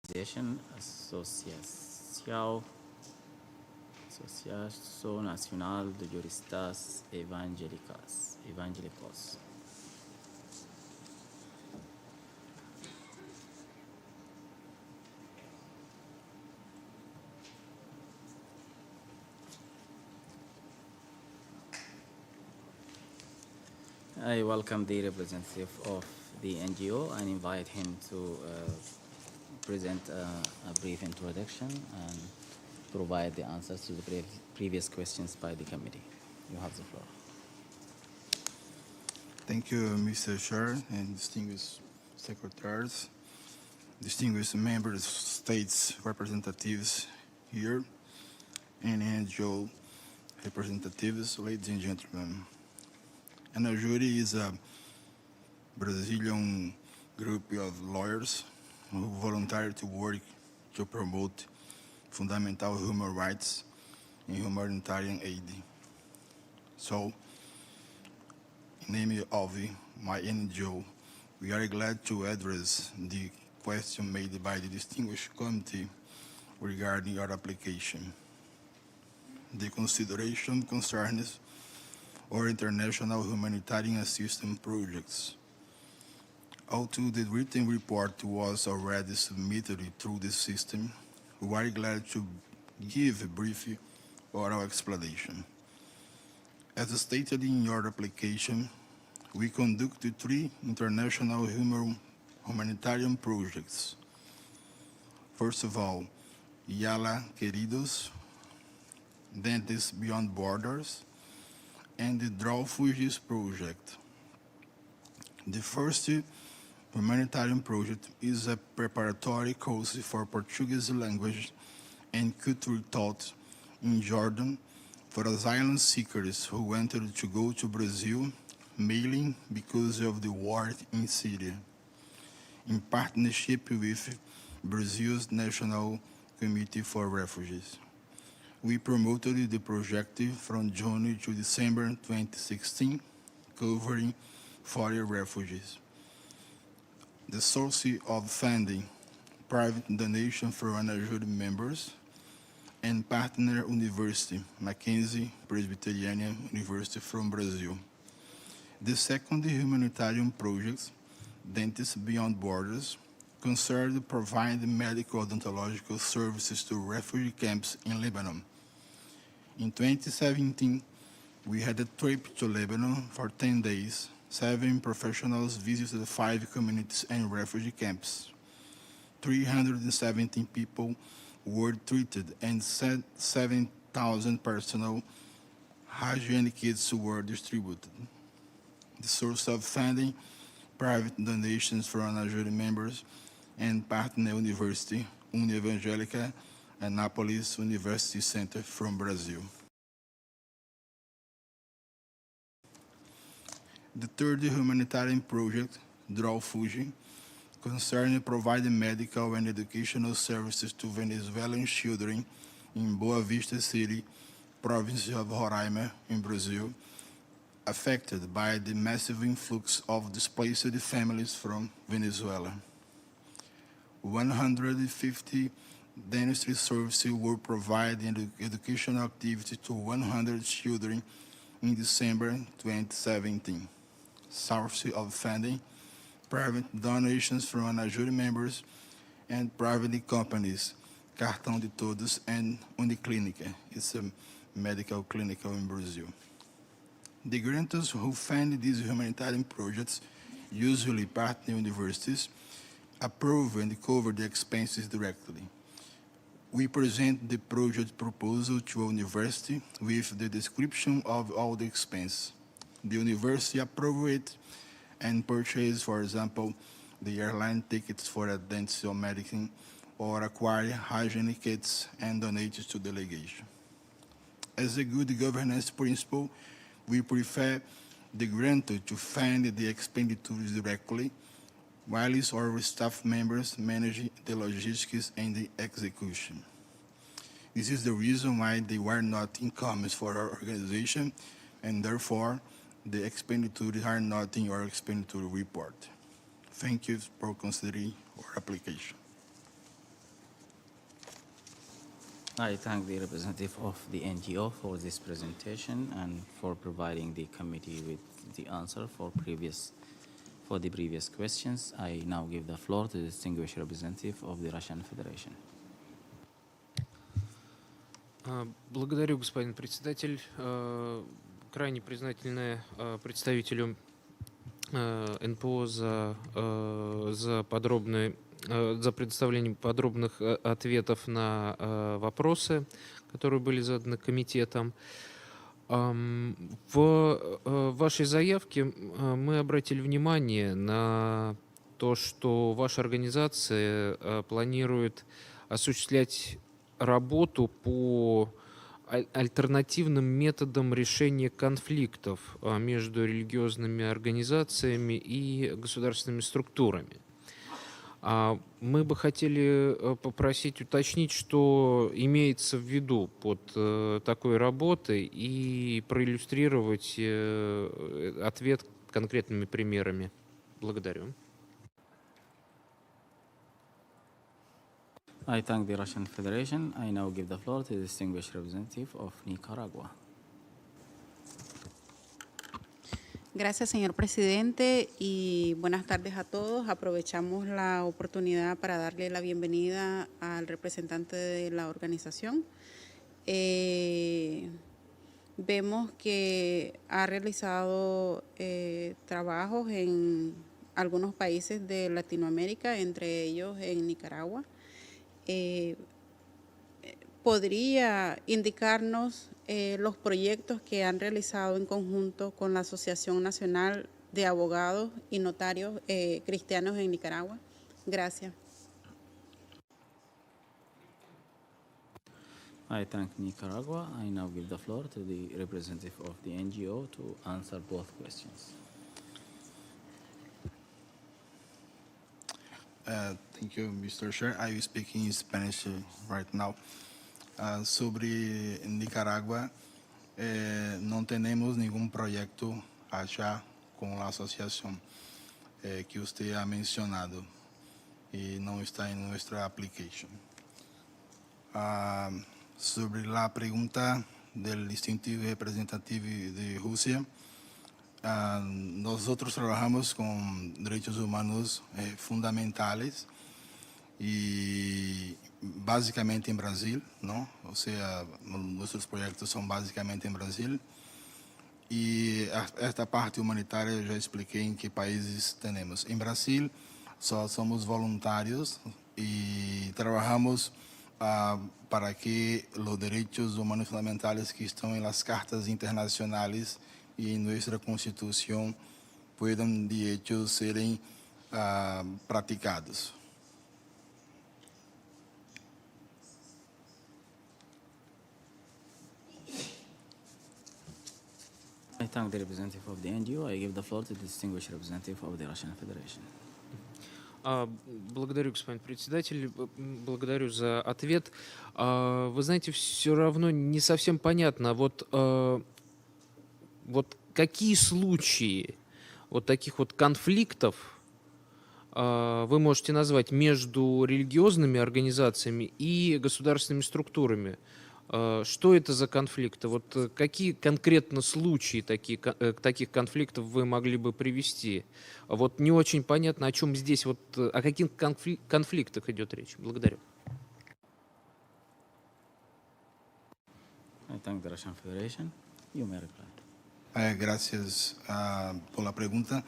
Association, Asociação Nacional de Juristas Evangélicos. I welcome the representative of the NGO and invite him to present a brief introduction and provide the answers to the previous questions by the committee. You have the floor. Thank you, Mr. Chair and distinguished secretaries, distinguished members, states representatives here, and NGO representatives, ladies and gentlemen. ANAJURE is a Brazilian group of lawyers who volunteer to work to promote fundamental human rights and humanitarian aid. So, in the name of my NGO, we are glad to address the question made by the distinguished committee regarding your application. The consideration concerns our international humanitarian assistance projects. Although the written report was already submitted through the system, we are glad to give a brief oral explanation. As stated in your application, we conducted 3 international humanitarian projects. First of all, Yala Queridos, Dentists Beyond Borders, and the Draw Fugis project. The first humanitarian project is a preparatory course for Portuguese language and culture taught in Jordan for asylum seekers who wanted to go to Brazil, mainly because of the war in Syria, in partnership with Brazil's National Committee for Refugees. We promoted the project from June to December 2016, covering 40 refugees. The source of funding, private donation from ANAJURE members, and partner university, Mackenzie Presbyterian University from Brazil. The second humanitarian project, Dentists Beyond Borders, concerned providing medical odontological services to refugee camps in Lebanon. In 2017, we had a trip to Lebanon for 10 days. 7 professionals visited 5 communities and refugee camps. 317 people were treated and 7,000 personal hygiene kits were distributed. The source of funding, private donations from ANAJURE members and partner university, Evangélica Anápolis University Center from Brazil. The third humanitarian project, Draw Fugi, concerned providing medical and educational services to Venezuelan children in Boa Vista City, province of Roraima, in Brazil, affected by the massive influx of displaced families from Venezuela. 150 dentistry services were provided in educational activity to 100 children in December 2017. Source of funding, private donations from ANAJURE members and private companies, Cartão de Todos and Uniclínica. It's a medical clinic in Brazil. The grantors who fund these humanitarian projects, usually partner universities, approve and cover the expenses directly. We present the project proposal to a university with the description of all the expense. The university approves it and purchase, for example, the airline tickets for a dental medicine or acquire hygiene kits and donate to delegation. As a good governance principle, we prefer the grantor to fund the expenditures directly, while our staff members manage the logistics and the execution. This is the reason why they were not incomes for our organization, and therefore the expenditures are not in your expenditure report. Thank you for considering our application. I thank the representative of the NGO for this presentation and for providing the committee with the answer for the previous questions. I now give the floor to the distinguished representative of the Russian Federation. Благодарю, господин председатель. Крайне признательны представителю НПО за предоставление подробных ответов на вопросы, которые были заданы комитетом. В вашей заявке мы обратили внимание на то, что ваша организация планирует осуществлять работу по альтернативным методам решения конфликтов между религиозными организациями и государственными структурами. Мы бы хотели попросить уточнить, что имеется в виду под такой работой, и проиллюстрировать ответ конкретными примерами. Благодарю. I thank the Russian Federation. I now give the floor to the distinguished representative of Nicaragua. Gracias, señor presidente, y buenas tardes a todos. Aprovechamos la oportunidad para darle la bienvenida al representante de la organización. Vemos que ha realizado trabajos en algunos países de Latinoamérica, entre ellos en Nicaragua. ¿Podría indicarnos los proyectos que han realizado en conjunto con la Asociación Nacional de Abogados y Notarios Cristianos en Nicaragua? Gracias. I thank Nicaragua. I now give the floor to the representative of the NGO to answer both questions. Thank you, Mr. Chair. I will speak in Spanish right now. Sobre Nicaragua, não temos nenhum projeto já com a associação que você ha mencionado e não está em nossa application. Sobre a pergunta do distintivo representativo de Rússia, nós trabalhamos com direitos humanos fundamentais e basicamente em Brasil, não? Ou seja, nossos projetos são basicamente em Brasil. E esta parte humanitária eu já expliquei em que países temos. Em Brasil, só somos voluntários e trabalhamos para que os direitos humanos fundamentais que estão nas cartas internacionais e em nossa Constituição puedan, de hecho, serem praticados. I thank the representative of the NGO. I give the floor to the distinguished representative of the Russian Federation. Благодарю, господин председатель, благодарю за ответ. Вы знаете, все равно не совсем понятно, вот какие случаи вот таких вот конфликтов вы можете назвать между религиозными организациями и государственными структурами? Что это за конфликты? Вот какие конкретно случаи таких конфликтов вы могли бы привести? Вот не очень понятно, о чем здесь, вот, о каких конфликтах идет речь. Благодарю. I thank the Russian Federation. You may reply. Gracias por la pregunta.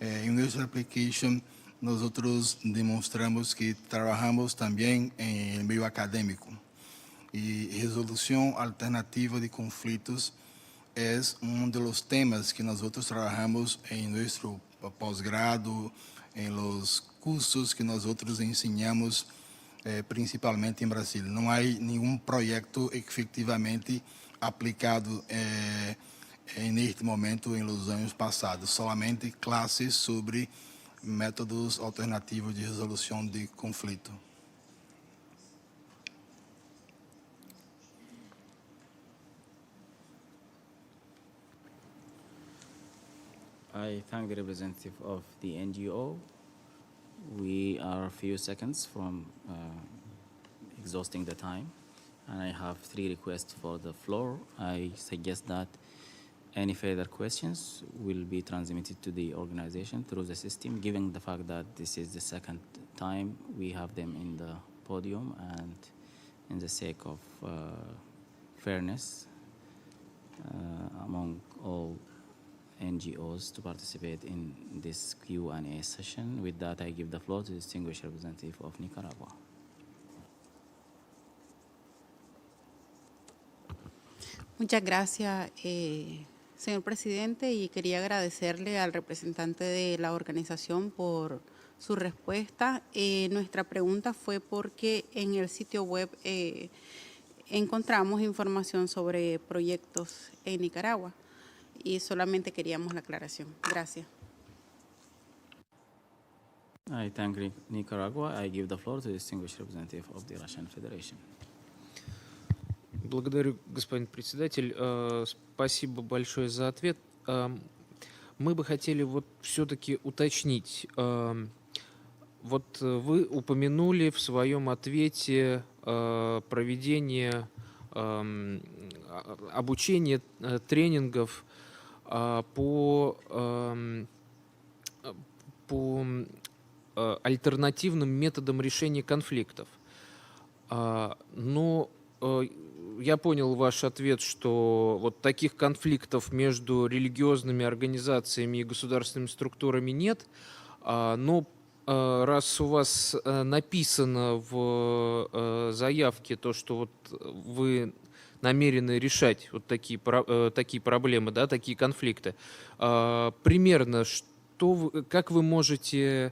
En nuestra application, nosotros demostramos que trabajamos también en el medio académico. Y resolución alternativa de conflitos es uno de los temas que nosotros trabajamos en nuestro posgrado, en los cursos que nosotros enseñamos principalmente en Brasil. No hay ningún proyecto efectivamente aplicado en este momento en los años pasados, solamente clases sobre métodos alternativos de resolución de conflicto. I thank the representative of the NGO. We are a few seconds from exhausting the time. And I have 3 requests for the floor. I suggest that any further questions will be transmitted to the organization through the system, given the fact that this is the second time we have them in the podium, and in the sake of fairness among all NGOs to participate in this Q&A session. With that, I give the floor to the distinguished representative of Nicaragua. Muchas gracias, señor presidente, y quería agradecerle al representante de la organización por su respuesta. Nuestra pregunta fue porque en el sitio web encontramos información sobre proyectos en Nicaragua y solamente queríamos la aclaración. Gracias. I thank Nicaragua. I give the floor to the distinguished representative of the Russian Federation. Благодарю, господин председатель. Спасибо большое за ответ. Мы бы хотели вот все-таки уточнить. Вот вы упомянули в своем ответе проведение обучения, тренингов по альтернативным методам решения конфликтов. Но я понял ваш ответ, что вот таких конфликтов между религиозными организациями и государственными структурами нет, но раз у вас написано в заявке то, что вот вы намерены решать вот такие проблемы, да, такие конфликты, примерно как вы можете,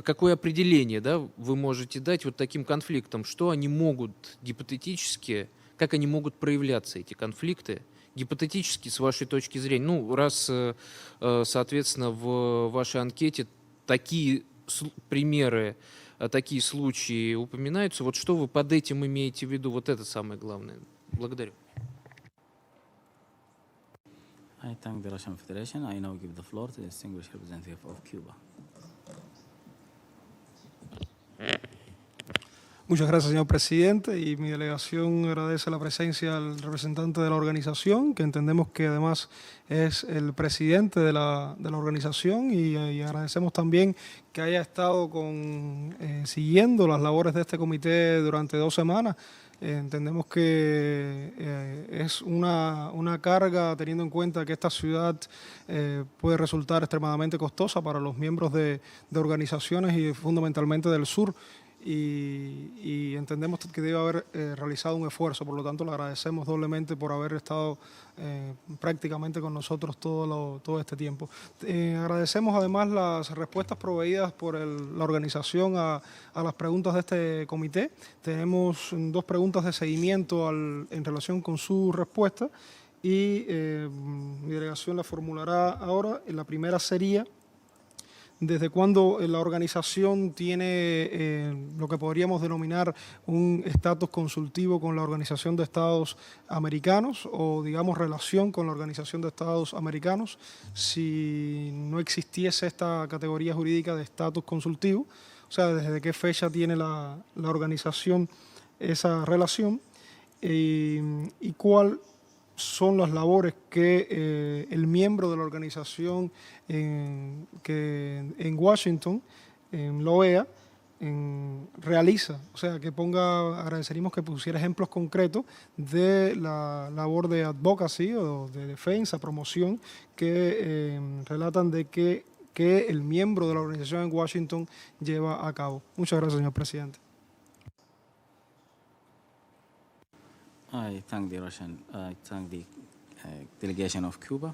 какое определение, да, вы можете дать вот таким конфликтам, что они могут гипотетически, как они могут проявляться, эти конфликты, гипотетически, с вашей точки зрения? Ну, раз, соответственно, в вашей анкете такие примеры, такие случаи упоминаются, вот что вы под этим имеете в виду? Вот это самое главное. Благодарю. I thank the Russian Federation. I now give the floor to the distinguished representative of Cuba. Muchas gracias, señor presidente, y mi delegación agradece la presencia del representante de la organización, que entendemos que además es el presidente de la organización, y agradecemos también que haya estado siguiendo las labores de este comité durante 2 semanas. Entendemos que es una carga, teniendo en cuenta que esta ciudad puede resultar extremadamente costosa para los miembros de organizaciones y fundamentalmente del sur. Y entendemos que debe haber realizado un esfuerzo, por lo tanto le agradecemos doblemente por haber estado prácticamente con nosotros todo este tiempo. Agradecemos además las respuestas proveídas por la organización a las preguntas de este comité. Tenemos 2 preguntas de seguimiento en relación con su respuesta y mi delegación la formulará ahora. La primera sería: ¿desde cuándo la organización tiene lo que podríamos denominar un estatus consultivo con la Organización de Estados Americanos, o digamos relación con la Organización de Estados Americanos, si no existiese esta categoría jurídica de estatus consultivo? O sea, ¿desde qué fecha tiene la organización esa relación? ¿Y cuál son las labores que el miembro de la organización en Washington, en la OEA, realiza? O sea, agradeceríamos que pusiera ejemplos concretos de la labor de advocacy o de defensa, promoción, que relatan de que el miembro de la organización en Washington lleva a cabo. Muchas gracias, señor presidente. I thank the delegation of Cuba,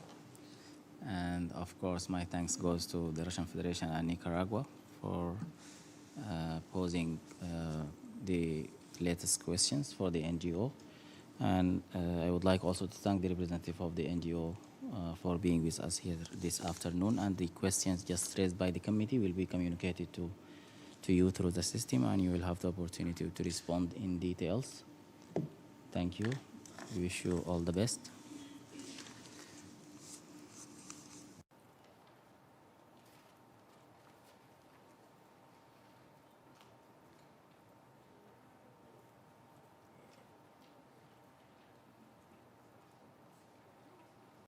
and of course my thanks goes to the Russian Federation and Nicaragua for posing the latest questions for the NGO, and I would like also to thank the representative of the NGO for being with us here this afternoon, and the questions just raised by the committee will be communicated to you through the system, and you will have the opportunity to respond in details. Thank you. We wish you all the best.